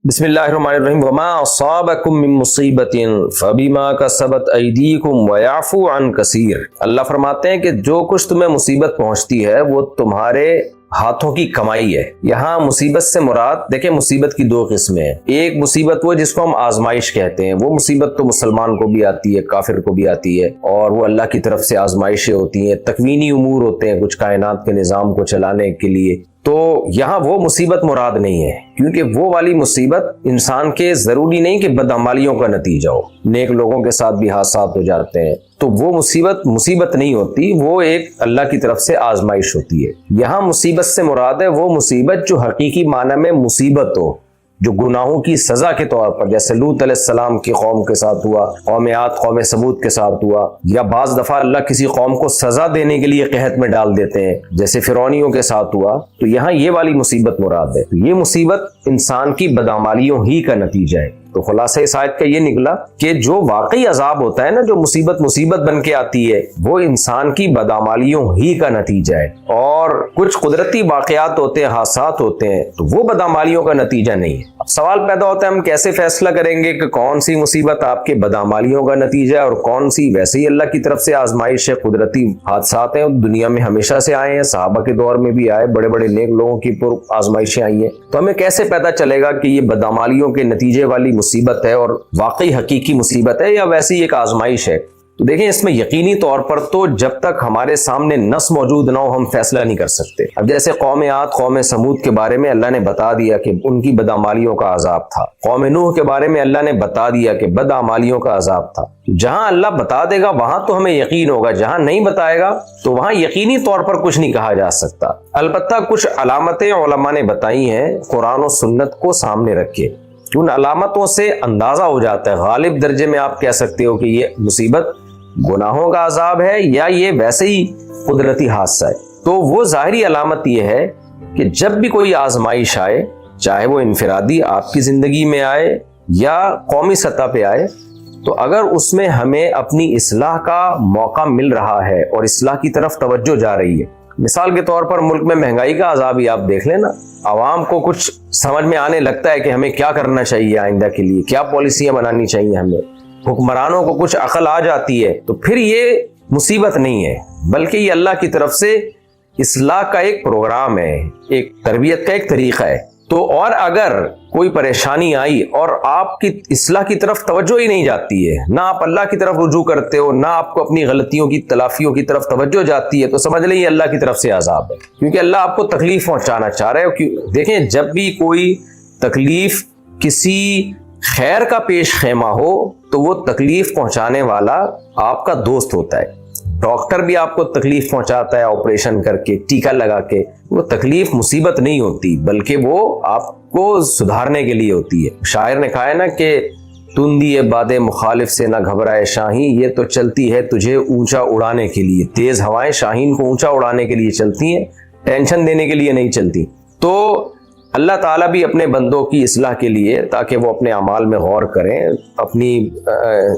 بسم اللہ الرحمن الرحیم وما اصابکم من مصیبت فبما کسبت ایدیکم ویعفو عن کثیر۔ اللہ فرماتے ہیں کہ جو کچھ تمہیں مصیبت پہنچتی ہے وہ تمہارے ہاتھوں کی کمائی ہے۔ یہاں مصیبت سے مراد دیکھیں، مصیبت کی دو قسمیں ہیں۔ ایک مصیبت وہ جس کو ہم آزمائش کہتے ہیں، وہ مصیبت تو مسلمان کو بھی آتی ہے، کافر کو بھی آتی ہے، اور وہ اللہ کی طرف سے آزمائشیں ہوتی ہیں، تکوینی امور ہوتے ہیں کچھ کائنات کے نظام کو چلانے کے لیے۔ تو یہاں وہ مصیبت مراد نہیں ہے، کیونکہ وہ والی مصیبت انسان کے ضروری نہیں کہ بدعمالیوں کا نتیجہ ہو، نیک لوگوں کے ساتھ بھی حادثات ہو جاتے ہیں، تو وہ مصیبت نہیں ہوتی، وہ ایک اللہ کی طرف سے آزمائش ہوتی ہے۔ یہاں مصیبت سے مراد ہے وہ مصیبت جو حقیقی معنی میں مصیبت ہو، جو گناہوں کی سزا کے طور پر، جیسے لوط علیہ السلام کی قوم کے ساتھ ہوا، قوم عاد قوم ثمود کے ساتھ ہوا، یا بعض دفعہ اللہ کسی قوم کو سزا دینے کے لیے قحط میں ڈال دیتے ہیں جیسے فرعونیوں کے ساتھ ہوا، تو یہاں یہ والی مصیبت مراد ہے۔ تو یہ مصیبت انسان کی بدعمالیوں ہی کا نتیجہ ہے۔ تو خلاصہ اس آیت کا یہ نکلا کہ جو واقعی عذاب ہوتا ہے نا، جو مصیبت بن کے آتی ہے، وہ انسان کی بدعمالیوں ہی کا نتیجہ ہے، اور کچھ قدرتی واقعات ہوتے ہیں، حادثات ہوتے ہیں، تو وہ بدعمالیوں کا نتیجہ نہیں ہے۔ اب سوال پیدا ہوتا ہے ہم کیسے فیصلہ کریں گے کہ کون سی مصیبت آپ کے بدعمالیوں کا نتیجہ ہے اور کون سی ویسے ہی اللہ کی طرف سے آزمائش ہے۔ قدرتی حادثات ہیں، دنیا میں ہمیشہ سے آئے ہیں، صحابہ کے دور میں بھی آئے، بڑے بڑے نیک لوگوں کی آزمائشیں آئی ہیں، تو ہمیں کیسے پتہ چلے گا کہ یہ بدعمالیوں کے نتیجے والی مصیبت ہے اور واقعی حقیقی مصیبت ہے یا ویسی ایک آزمائش ہے؟ تو دیکھیں، اس میں یقینی طور پر تو جب تک ہمارے سامنے نص موجود نہ ہو ہم فیصلہ نہیں کر سکتے۔ اب جیسے قوم عاد قوم ثمود کے بارے میں اللہ نے بتا دیا کہ ان کی بدعمالیوں کا عذاب تھا، قوم نوح کے بارے میں اللہ نے بتا دیا کہ بدعمالیوں کا عذاب تھا۔ جہاں اللہ بتا دے گا وہاں تو ہمیں یقین ہوگا، جہاں نہیں بتائے گا تو وہاں یقینی طور پر کچھ نہیں کہا جا سکتا۔ البتہ کچھ علامتیں علماء نے بتائی ہیں قرآن و سنت کو سامنے رکھے، ان علامتوں سے اندازہ ہو جاتا ہے، غالب درجے میں آپ کہہ سکتے ہو کہ یہ مصیبت گناہوں کا عذاب ہے یا یہ ویسے ہی قدرتی حادثہ ہے۔ تو وہ ظاہری علامت یہ ہے کہ جب بھی کوئی آزمائش آئے، چاہے وہ انفرادی آپ کی زندگی میں آئے یا قومی سطح پہ آئے، تو اگر اس میں ہمیں اپنی اصلاح کا موقع مل رہا ہے اور اصلاح کی طرف توجہ جا رہی ہے، مثال کے طور پر ملک میں مہنگائی کا عذاب ہی آپ دیکھ لیں نا، عوام کو کچھ سمجھ میں آنے لگتا ہے کہ ہمیں کیا کرنا چاہیے آئندہ کے لیے، کیا پالیسیاں بنانی چاہیے ہمیں، حکمرانوں کو کچھ عقل آ جاتی ہے، تو پھر یہ مصیبت نہیں ہے بلکہ یہ اللہ کی طرف سے اصلاح کا ایک پروگرام ہے، ایک تربیت کا ایک طریقہ ہے۔ تو اور اگر کوئی پریشانی آئی اور آپ کی اصلاح کی طرف توجہ ہی نہیں جاتی ہے، نہ آپ اللہ کی طرف رجوع کرتے ہو، نہ آپ کو اپنی غلطیوں کی تلافیوں کی طرف توجہ جاتی ہے، تو سمجھ لیں یہ اللہ کی طرف سے عذاب ہے، کیونکہ اللہ آپ کو تکلیف پہنچانا چاہ رہا ہے۔ دیکھیں، جب بھی کوئی تکلیف کسی خیر کا پیش خیمہ ہو تو وہ تکلیف پہنچانے والا آپ کا دوست ہوتا ہے۔ ڈاکٹر بھی آپ کو تکلیف پہنچاتا ہے آپریشن کر کے، ٹیکہ لگا کے، وہ تکلیف مصیبت نہیں ہوتی بلکہ وہ آپ کو سدھارنے کے لیے ہوتی ہے۔ شاعر نے کہا ہے نا کہ تندی باد مخالف سے نہ گھبرائے شاہین، یہ تو چلتی ہے تجھے اونچا اڑانے کے لیے۔ تیز ہوائیں شاہین کو اونچا اڑانے کے لیے چلتی ہیں، ٹینشن دینے کے لیے نہیں چلتی۔ تو اللہ تعالیٰ بھی اپنے بندوں کی اصلاح کے لیے، تاکہ وہ اپنے اعمال میں غور کریں، اپنی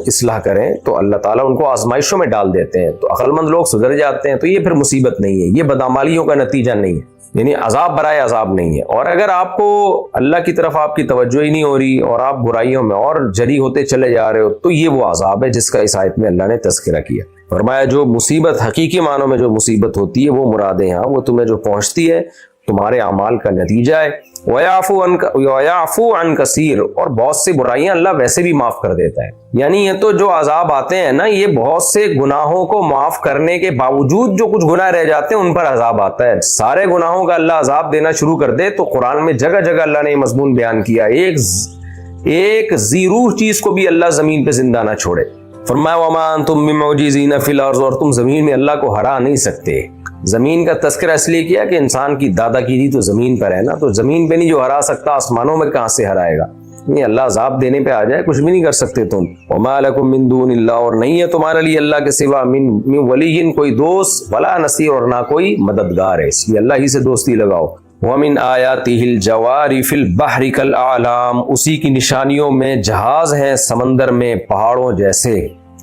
اصلاح کریں، تو اللہ تعالیٰ ان کو آزمائشوں میں ڈال دیتے ہیں، تو عقل مند لوگ سدھر جاتے ہیں۔ تو یہ پھر مصیبت نہیں ہے، یہ بدعمالیوں کا نتیجہ نہیں ہے، یعنی عذاب برائے عذاب نہیں ہے۔ اور اگر آپ کو اللہ کی طرف آپ کی توجہ ہی نہیں ہو رہی اور آپ برائیوں میں اور جری ہوتے چلے جا رہے ہو، تو یہ وہ عذاب ہے جس کا اس آیت میں اللہ نے تذکرہ کیا۔ فرمایا جو مصیبت حقیقی معنوں میں جو مصیبت ہوتی ہے وہ مرادیں ہاں وہ تمہیں جو پہنچتی ہے تمہارے اعمال کا نتیجہ ہے۔ وَيَعْفُو عَنْ كَثِيرٍ، اور بہت سی برائیاں اللہ ویسے بھی معاف کر دیتا ہے۔ یعنی یہ تو جو عذاب آتے ہیں نا، یہ بہت سے گناہوں کو معاف کرنے کے باوجود جو کچھ گناہ رہ جاتے ہیں ان پر عذاب آتا ہے۔ سارے گناہوں کا اللہ عذاب دینا شروع کر دے تو قرآن میں جگہ جگہ اللہ نے یہ مضمون بیان کیا، ایک روح چیز کو بھی اللہ زمین پہ زندہ نہ چھوڑے۔ فرمایا وَمَا أَنْتُم بِمُعْجِزِينَ فِي الْأَرْضِ، اور تم زمین میں اللہ کو ہرا نہیں سکتے۔ زمین کا تذکرہ اس لیے کیا کہ انسان کی دادا گیری تو زمین پر ہے نا، تو زمین پہ نہیں جو ہرا سکتا آسمانوں میں کہاں سے ہرائے گا؟ نہیں، اللہ عذاب دینے پہ آ جائے کچھ بھی نہیں کر سکتے تم۔ وَمَا لَكُم مِّن دُونِ اللَّهِ، اور نہیں ہے تمہارے لیے اللہ کے سوا من ولی، کوئی دوست، ولا نصیر، اور نہ کوئی مددگار ہے، اس لیے اللہ ہی سے دوستی لگاؤ۔ وَمِنْ آيَاتِهِ الْجَوَارِ فِي الْبَحْرِ كَالْأَعْلَامِ، اسی کی نشانیوں میں جہاز ہیں سمندر میں پہاڑوں جیسے۔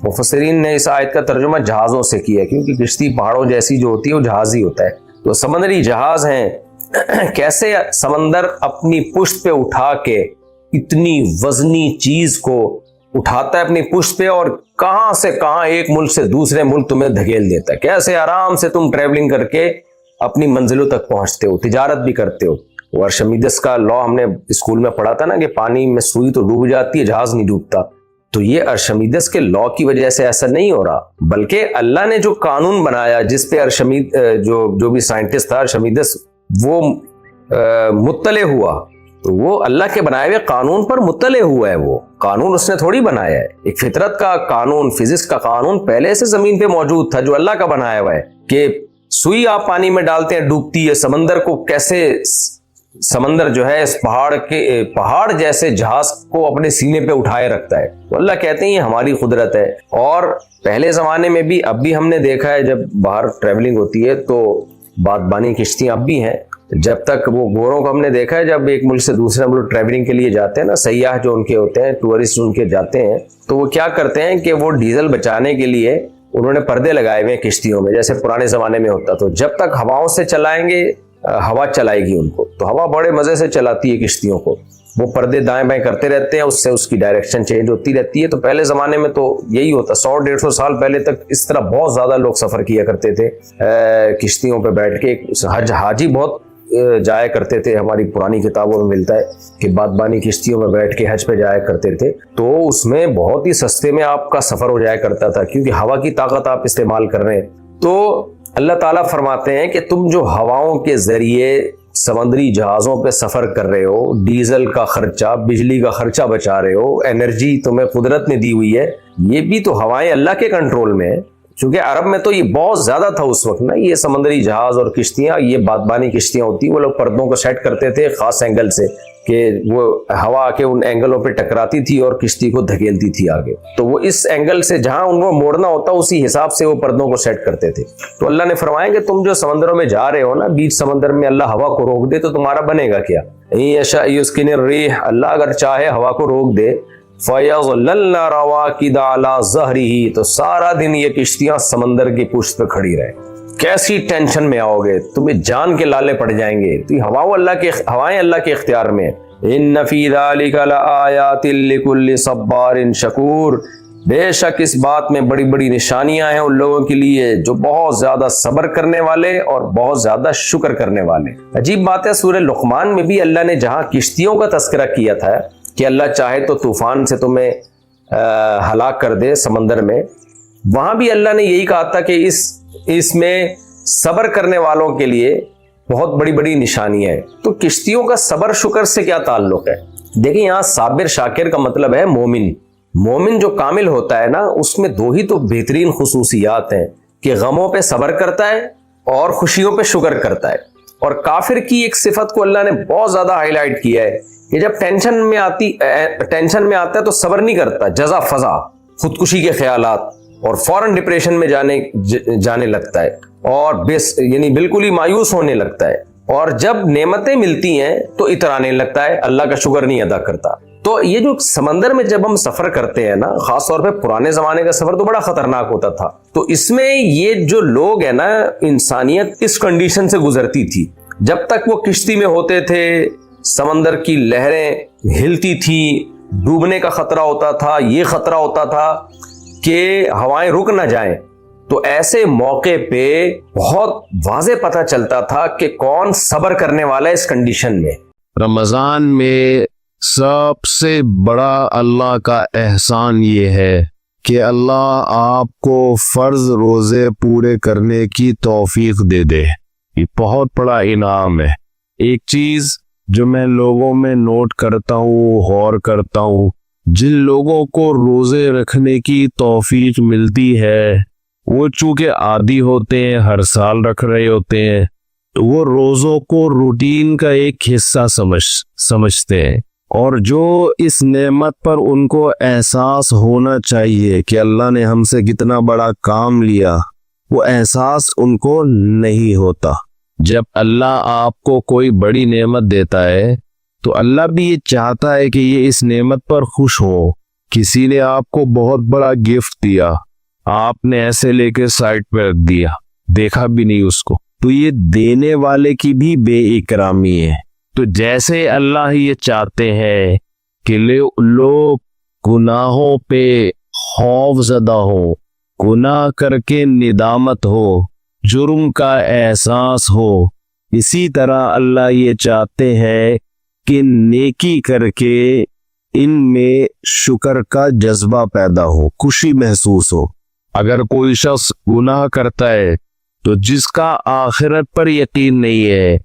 مفسرین نے اس آیت کا ترجمہ جہازوں سے کیا کیونکہ کشتی پہاڑوں جیسی جو ہوتی ہے وہ جہاز ہی ہوتا ہے، تو سمندری جہاز ہیں۔ کیسے سمندر اپنی پشت پہ اٹھا کے اتنی وزنی چیز کو اٹھاتا ہے اپنی پشت پہ اور کہاں سے کہاں ایک ملک سے دوسرے ملک تمہیں دھکیل دیتا ہے. کیسے آرام سے تم ٹریولنگ کر کے اپنی منزلوں تک پہنچتے ہو, تجارت بھی کرتے ہو. اور ارشمیدس کا لا ہم نے اسکول میں پڑھا تھا نا کہ پانی میں سوئی تو ڈوب جاتی ہے, جہاز نہیں ڈوبتا. تو یہ ارشمیدس کے لا کی وجہ سے ایسا نہیں ہو رہا, بلکہ اللہ نے جو قانون بنایا جس پہ جو بھی سائنٹسٹ تھا ارشمیدس وہ مطلع ہوا, تو وہ اللہ کے بنائے ہوئے قانون پر مطلع ہوا ہے. وہ قانون اس نے تھوڑی بنایا ہے, ایک فطرت کا قانون, فزکس کا قانون پہلے سے زمین پہ موجود تھا جو اللہ کا بنایا ہوا ہے کہ سوئی آپ پانی میں ڈالتے ہیں ڈوبتی ہے. سمندر کو کیسے, سمندر جو ہے اس پہاڑ جیسے جہاز کو اپنے سینے پہ اٹھائے رکھتا ہے. تو اللہ کہتے ہیں یہ ہماری قدرت ہے. اور پہلے زمانے میں بھی, اب بھی ہم نے دیکھا ہے جب باہر ٹریولنگ ہوتی ہے تو بادبانی کشتیاں اب بھی ہیں. جب تک وہ گوروں کو ہم نے دیکھا ہے جب ایک ملک سے دوسرے ملک ٹریولنگ کے لیے جاتے ہیں نا, سیاح جو ان کے ہوتے ہیں, ٹورسٹ ان کے جاتے ہیں, تو وہ کیا کرتے ہیں کہ وہ ڈیزل بچانے کے لیے انہوں نے پردے لگائے ہوئے ہیں کشتیوں میں, جیسے پرانے زمانے میں ہوتا. تو جب تک ہواؤں سے چلائیں گے, ہوا چلائے گی ان کو, تو ہوا بڑے مزے سے چلاتی ہے کشتیوں کو. وہ پردے دائیں بائیں کرتے رہتے ہیں, اس سے اس کی ڈائریکشن چینج ہوتی رہتی ہے. تو پہلے زمانے میں تو یہی ہوتا, 100-150 سال پہلے تک اس طرح بہت زیادہ لوگ سفر کیا کرتے تھے کشتیوں پہ بیٹھ کے. حاجی بہت جایا کرتے تھے, ہماری پرانی کتابوں میں ملتا ہے کہ بادبانی کشتیوں میں بیٹھ کے حج پہ جایا کرتے تھے. تو اس میں بہت ہی سستے میں آپ کا سفر ہو جایا کرتا تھا کیونکہ ہوا کی طاقت آپ استعمال کر رہے ہیں. تو اللہ تعالیٰ فرماتے ہیں کہ تم جو ہواؤں کے ذریعے سمندری جہازوں پہ سفر کر رہے ہو, ڈیزل کا خرچہ, بجلی کا خرچہ بچا رہے ہو, انرجی تمہیں قدرت نے دی ہوئی ہے, یہ بھی تو ہوائیں اللہ کے کنٹرول میں ہے. چونکہ عرب میں تو یہ بہت زیادہ تھا اس وقت نا, یہ سمندری جہاز اور کشتیاں, یہ بادبانی کشتیاں ہوتی, وہ لوگ پردوں کو سیٹ کرتے تھے خاص اینگل سے کہ وہ ہوا کے ان اینگلوں پہ ٹکراتی تھی اور کشتی کو دھکیلتی تھی آگے. تو وہ اس اینگل سے جہاں ان کو موڑنا ہوتا اسی حساب سے وہ پردوں کو سیٹ کرتے تھے. تو اللہ نے فرمایا کہ تم جو سمندروں میں جا رہے ہو نا, بیچ سمندر میں اللہ ہوا کو روک دے تو تمہارا بنے گا کیا؟ یشاء یسکن الرِّیح, اللہ اگر چاہے ہوا کو روک دے, فَيَظْلَلْنَ رَوَاكِدَ عَلَى ظَهْرِهِ, تو سارا دن یہ کشتیاں سمندر کی پشت پہ کھڑی رہیں. کیسی ٹینشن میں آؤ گے, تمہیں جان کے لالے پڑ جائیں گے. تو یہ ہوائیں اللہ کے اختیار میں. إِنَّ فِي ذَلِكَ لَآيَاتٍ لِكُلِّ صَبَّارٍ شَكُورٍ, بے شک اس بات میں بڑی بڑی نشانیاں ہیں ان لوگوں کے لیے جو بہت زیادہ صبر کرنے والے اور بہت زیادہ شکر کرنے والے. عجیب بات ہے, سورہ لقمان میں بھی اللہ نے جہاں کشتیوں کا تذکرہ کیا تھا کہ اللہ چاہے تو طوفان سے تمہیں ہلاک کر دے سمندر میں, وہاں بھی اللہ نے یہی کہا تھا کہ اس میں صبر کرنے والوں کے لیے بہت بڑی بڑی نشانیاں ہیں. تو کشتیوں کا صبر شکر سے کیا تعلق ہے؟ دیکھیں یہاں صابر شاکر کا مطلب ہے مومن. مومن جو کامل ہوتا ہے نا, اس میں دو ہی تو بہترین خصوصیات ہیں کہ غموں پہ صبر کرتا ہے اور خوشیوں پہ شکر کرتا ہے. اور کافر کی ایک صفت کو اللہ نے بہت زیادہ ہائی لائٹ کیا ہے کہ جب ٹینشن میں آتا ہے تو صبر نہیں کرتا, جزا فضا, خودکشی کے خیالات, اور فوراً ڈپریشن میں جانے لگتا ہے اور یعنی بالکل ہی مایوس ہونے لگتا ہے. اور جب نعمتیں ملتی ہیں تو اترانے لگتا ہے, اللہ کا شکر نہیں ادا کرتا. تو یہ جو سمندر میں جب ہم سفر کرتے ہیں نا, خاص طور پہ پرانے زمانے کا سفر تو بڑا خطرناک ہوتا تھا. تو اس میں یہ جو لوگ ہیں نا, انسانیت اس کنڈیشن سے گزرتی تھی. جب تک وہ کشتی میں ہوتے تھے, سمندر کی لہریں ہلتی تھی, ڈوبنے کا خطرہ ہوتا تھا, یہ خطرہ ہوتا تھا کہ ہوائیں رک نہ جائیں. تو ایسے موقع پہ بہت واضح پتہ چلتا تھا کہ کون صبر کرنے والا ہے اس کنڈیشن میں. رمضان میں سب سے بڑا اللہ کا احسان یہ ہے کہ اللہ آپ کو فرض روزے پورے کرنے کی توفیق دے دے. یہ بہت بڑا انعام ہے. ایک چیز جو میں لوگوں میں نوٹ کرتا ہوں, غور کرتا ہوں, جن لوگوں کو روزے رکھنے کی توفیق ملتی ہے وہ چونکہ عادی ہوتے ہیں, ہر سال رکھ رہے ہوتے ہیں, تو وہ روزوں کو روٹین کا ایک حصہ سمجھتے ہیں. اور جو اس نعمت پر ان کو احساس ہونا چاہیے کہ اللہ نے ہم سے کتنا بڑا کام لیا, وہ احساس ان کو نہیں ہوتا. جب اللہ آپ کو کوئی بڑی نعمت دیتا ہے تو اللہ بھی یہ چاہتا ہے کہ یہ اس نعمت پر خوش ہو. کسی نے آپ کو بہت بڑا گفٹ دیا, آپ نے ایسے لے کے سائٹ پہ رکھ دیا, دیکھا بھی نہیں اس کو, تو یہ دینے والے کی بھی بے اکرامی ہے. تو جیسے اللہ یہ چاہتے ہیں کہ لوگ گناہوں پہ خوف زدہ ہو، گناہ کر کے ندامت ہو، جرم کا احساس ہو۔ اسی طرح اللہ یہ چاہتے ہیں کہ نیکی کر کے ان میں شکر کا جذبہ پیدا ہو، خوشی محسوس ہو۔ اگر کوئی شخص گناہ کرتا ہے تو جس کا آخرت پر یقین نہیں ہے،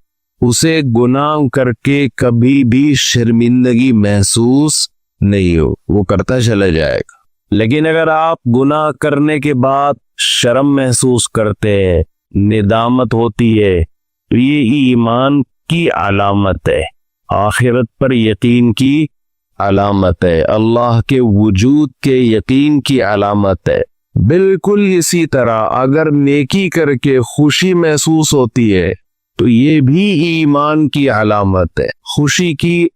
اسے گناہ کر کے کبھی بھی شرمندگی محسوس نہیں ہو، وہ کرتا چلا جائے گا۔ لیکن اگر آپ گناہ کرنے کے بعد شرم محسوس کرتے ہیں، ندامت ہوتی ہے، تو یہ ایمان کی علامت ہے، آخرت پر یقین کی علامت ہے، اللہ کے وجود کے یقین کی علامت ہے۔ بالکل اسی طرح اگر نیکی کر کے خوشی محسوس ہوتی ہے تو یہ بھی ایمان کی علامت ہے، خوشی کی،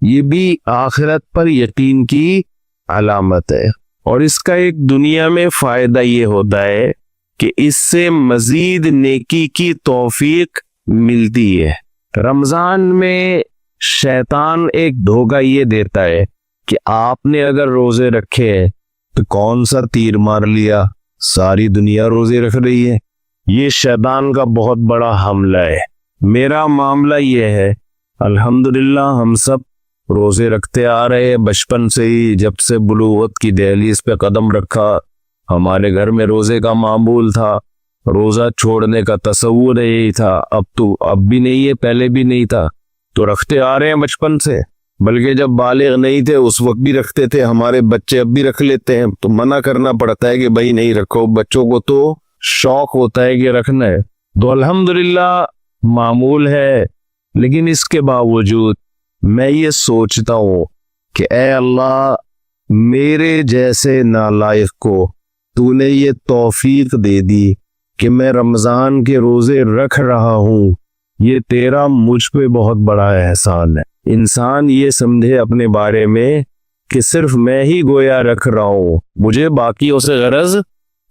یہ بھی آخرت پر یقین کی علامت ہے۔ اور اس کا ایک دنیا میں فائدہ یہ ہوتا ہے کہ اس سے مزید نیکی کی توفیق ملتی ہے۔ رمضان میں شیطان ایک دھوکہ یہ دیتا ہے کہ آپ نے اگر روزے رکھے تو کون سا تیر مار لیا، ساری دنیا روزے رکھ رہی ہے۔ یہ شیطان کا بہت بڑا حملہ ہے۔ میرا معاملہ یہ ہے، الحمدللہ ہم سب روزے رکھتے آ رہے ہیں بچپن سے ہی، جب سے بلوغت کی دہلیز پہ قدم رکھا ہمارے گھر میں روزے کا معمول تھا، روزہ چھوڑنے کا تصور یہی تھا۔ اب بھی نہیں ہے، پہلے بھی نہیں تھا، تو رکھتے آ رہے ہیں بچپن سے، بلکہ جب بالغ نہیں تھے اس وقت بھی رکھتے تھے، ہمارے بچے اب بھی رکھ لیتے ہیں، تو منع کرنا پڑتا ہے کہ بھائی نہیں رکھو، بچوں کو تو شوق ہوتا ہے کہ رکھنا ہے، تو الحمدللہ معمول ہے۔ لیکن اس کے باوجود میں یہ سوچتا ہوں کہ اے اللہ، میرے جیسے نالائق کو تو نے یہ توفیق دے دی کہ میں رمضان کے روزے رکھ رہا ہوں، یہ تیرا مجھ پہ بہت بڑا احسان ہے۔ انسان یہ سمجھے اپنے بارے میں کہ صرف میں ہی گویا رکھ رہا ہوں، مجھے باقیوں سے غرض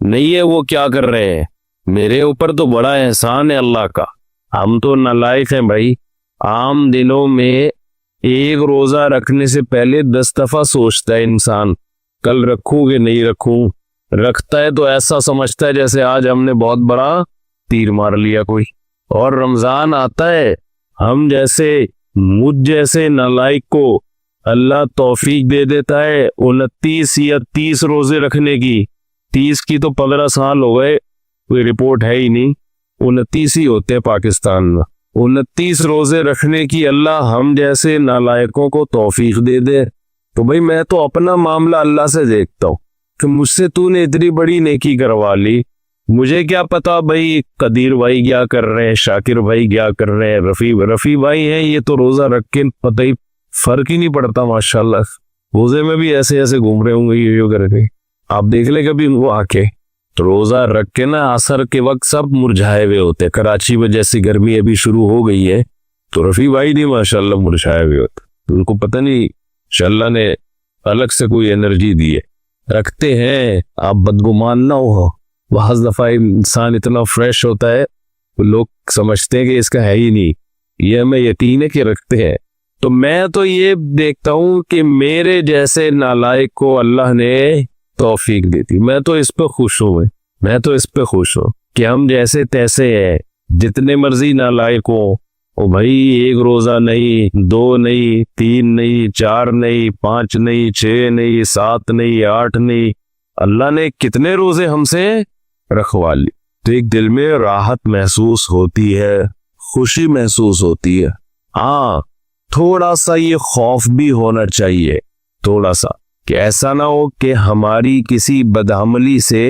نہیں ہے وہ کیا کر رہے ہیں، میرے اوپر تو بڑا احسان ہے اللہ کا۔ ہم تو نالائق ہیں بھائی، عام دنوں میں ایک روزہ رکھنے سے پہلے 10 دفعہ سوچتا ہے انسان کل رکھوں کہ نہیں رکھوں، رکھتا ہے تو ایسا سمجھتا ہے جیسے آج ہم نے بہت بڑا تیر مار لیا کوئی۔ اور رمضان آتا ہے، ہم جیسے مجھ جیسے نالائق کو اللہ توفیق دے دیتا ہے 29 یا 30 روزے رکھنے کی۔ 30 کی تو 15 سال ہو گئے، کوئی رپورٹ ہے ہی نہیں، 29 ہی ہوتے ہیں پاکستان میں۔ 29 روزے رکھنے کی اللہ ہم جیسے نالائقوں کو توفیق دے دے، تو بھائی میں تو اپنا معاملہ اللہ سے دیکھتا ہوں کہ مجھ سے تو نے اتنی بڑی نیکی کروا لی، مجھے کیا پتا بھائی قدیر بھائی کیا کر رہے ہیں، شاکر بھائی کیا کر رہے ہیں، رفیع بھائی ہیں، یہ تو روزہ رکھ کے پتہ ہی فرق ہی نہیں پڑتا ماشاءاللہ، روزے میں بھی ایسے ایسے گھوم رہے ہوں گے یہ کر کے۔ آپ دیکھ لیں کبھی وہ آ کے تو روزہ رکھ کے نا عصر کے وقت سب مرجھائے ہوئے ہوتے، کراچی میں جیسی گرمی ابھی شروع ہو گئی ہے تو رفیع بھائی نہیں ماشاءاللہ مرجھائے ہوئے ہوتے، ان کو پتہ نہیں انشاءاللہ نے الگ سے کوئی انرجی دی ہے، رکھتے ہیں۔ آپ بدگمان نہ ہو، بعض دفعہ انسان اتنا فریش ہوتا ہے لوگ سمجھتے ہیں کہ اس کا ہے ہی نہیں، یہ ہمیں یقین ہے کہ رکھتے ہیں۔ تو میں تو یہ دیکھتا ہوں کہ میرے جیسے نالائق کو اللہ نے توفیق دی تھی، میں تو اس پہ خوش ہوں، میں تو اس پہ خوش ہوں کہ ہم جیسے تیسے ہیں، جتنے مرضی نالائق ہوں، او بھائی ایک روزہ نہیں، 2 نہیں، 3 نہیں، 4 نہیں، 5 نہیں، 6 نہیں، 7 نہیں، 8 نہیں، اللہ نے کتنے روزے ہم سے رکھوا لی، تو ایک دل میں راحت محسوس ہوتی ہے، خوشی محسوس ہوتی ہے۔ ہاں تھوڑا سا یہ خوف بھی ہونا چاہیے، تھوڑا سا، کہ ایسا نہ ہو کہ ہماری کسی بدعملی سے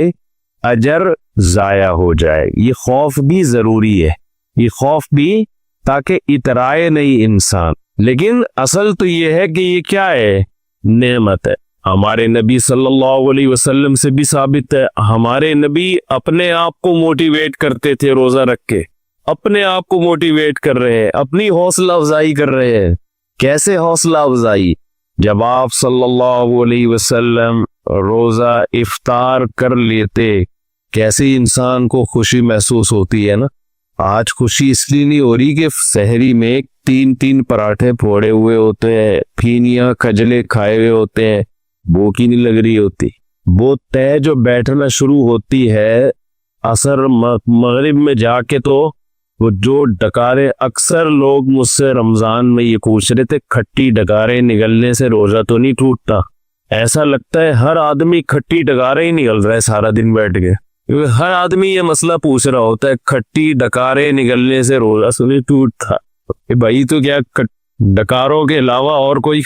اجر ضائع ہو جائے، یہ خوف بھی ضروری ہے، یہ خوف بھی تاکہ اترائے نہیں انسان۔ لیکن اصل تو یہ ہے کہ یہ کیا ہے، نعمت ہے۔ ہمارے نبی صلی اللہ علیہ وسلم سے بھی ثابت ہے، ہمارے نبی اپنے آپ کو موٹیویٹ کرتے تھے روزہ رکھ کے، اپنے آپ کو موٹیویٹ کر رہے ہیں، اپنی حوصلہ افزائی کر رہے ہیں۔ کیسے حوصلہ افزائی؟ جب آپ صلی اللہ علیہ وسلم روزہ افطار کر لیتے، کیسے انسان کو خوشی محسوس ہوتی ہے نا۔ آج خوشی اس لیے نہیں ہو رہی کہ سحری میں 3 پراٹھے پھوڑے ہوئے ہوتے ہیں، پھینیاں کھجلے کھائے ہوئے ہوتے ہیں، بھوک ہی نہیں لگ رہی ہوتی۔ وہ طے جو بیٹھنا شروع ہوتی ہے عصر مغرب میں جا کے، تو وہ جو ڈکارے، اکثر لوگ مجھ سے رمضان میں یہ پوچھ رہے تھے کھٹی ڈکارے نگلنے سے روزہ تو نہیں ٹوٹتا؟ ایسا لگتا ہے ہر آدمی کھٹی ڈکارے ہی نگل رہا ہے سارا دن بیٹھ کے، کیونکہ ہر آدمی یہ مسئلہ پوچھ رہا ہوتا ہے کھٹی ڈکارے نگلنے سے روزہ تو نہیں ٹوٹتا۔ بھائی تو کیا ڈکاروں کے علاوہ اور کوئی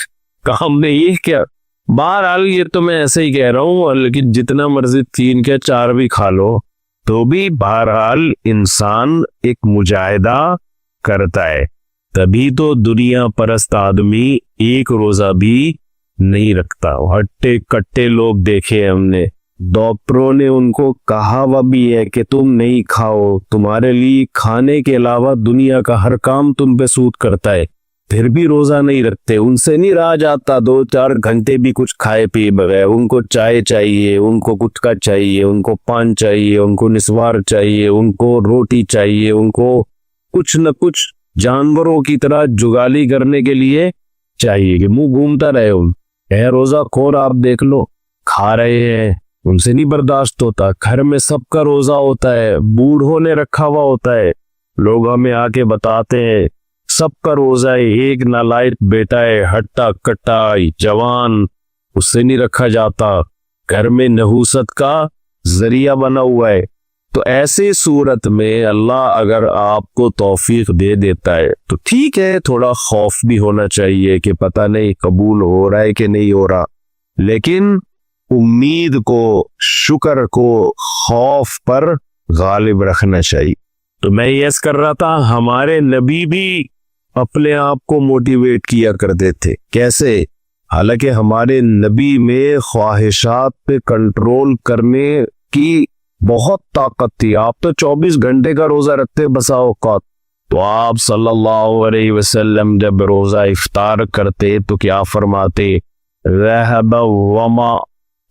کام نہیں ہے کیا؟ بہرحال یہ تو میں ایسے ہی کہہ رہا ہوں، لیکن جتنا مرضی 3 یا 4 بھی کھا لو تو بھی بہرحال انسان ایک مجاہدہ کرتا ہے، تبھی تو دنیا پرست آدمی ایک روزہ بھی نہیں رکھتا۔ ہٹے کٹے لوگ دیکھے ہم نے، ڈاکٹروں نے ان کو کہا وہ بھی ہے کہ تم نہیں کھاؤ، تمہارے لیے کھانے کے علاوہ دنیا کا ہر کام تم پہ سود کرتا ہے، پھر بھی روزہ نہیں رکھتے۔ ان سے نہیں رہا جاتا 2-4 گھنٹے بھی کچھ کھائے پیے بغیر، ان کو چائے چاہیے، ان کو گٹکا چاہیے، ان کو پان چاہیے، ان کو نسوار چاہیے، ان کو روٹی چاہیے، ان کو کچھ نہ کچھ جانوروں کی طرح جگالی کرنے کے لیے چاہیے کہ منہ گھومتا رہے۔ ان روزہ خور آپ دیکھ لو، کھا رہے ہیں، ان سے نہیں برداشت ہوتا۔ گھر میں سب کا روزہ ہوتا ہے، بوڑھوں نے رکھا ہوا ہوتا ہے، لوگ ہمیں آ کے بتاتے ہیں سب کا روزہ ہے، ایک نالائق بیٹا ہے ہٹا کٹا جوان، اس سے نہیں رکھا جاتا، گھر میں نحوست کا ذریعہ بنا ہوا ہے۔ تو ایسے صورت میں اللہ اگر آپ کو توفیق دے دیتا ہے تو ٹھیک ہے، تھوڑا خوف بھی ہونا چاہیے کہ پتہ نہیں قبول ہو رہا ہے کہ نہیں ہو رہا، لیکن امید کو، شکر کو خوف پر غالب رکھنا چاہیے۔ تو میں یہ عرض کر رہا تھا ہمارے نبی بھی اپنے آپ کو موٹیویٹ کیا کرتے تھے، کیسے؟ حالانکہ ہمارے نبی میں خواہشات پہ کنٹرول کرنے کی بہت طاقت تھی۔ آپ تو 24 گھنٹے کا روزہ رکھتے بسا اوقات، تو آپ صلی اللہ علیہ وسلم جب روزہ افطار کرتے تو کیا فرماتے؟ ذهب وما